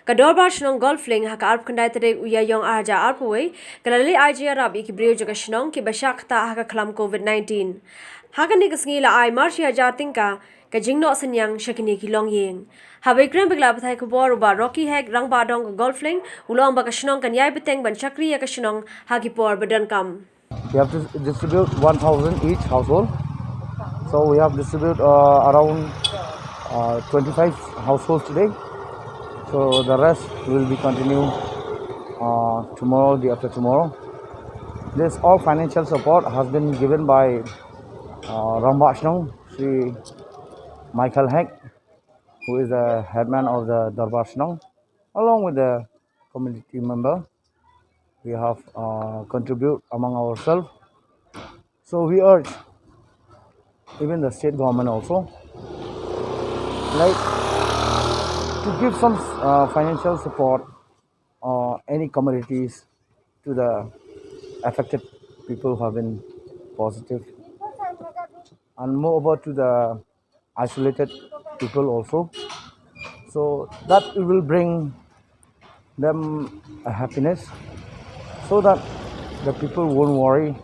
Dorbar Shnong Golflink haka arp kandai tarik iaiong aja arpaway kalali Jingiarap iki Briew jaga Shnong Kiba Shah Ktah haka khlam COVID-19. Haka ni sngi la ai marshi aja tyngka ka jingno synniang shakri ki longiing. Haba iakren bigla pathai KHUBOR uba Rocky hek rang badong Golflink ulong ba ka Shnong kan bteng ban shakri ka Shnong haki por donkam. We have to distribute 1,000 each household. So we have distributed around 25 households today. So the rest will be continued tomorrow, day after tomorrow. This all financial support has been given by Dorbar Shnong, Sri Michael Heck, who is the headman of the Dorbar Shnong, along with the community member. We have contribute among ourselves. So we urge even the state government also, like, to give some financial support or any commodities to the affected people who have been positive, and moreover to the isolated people also, so that it will bring them a happiness, so that the people won't worry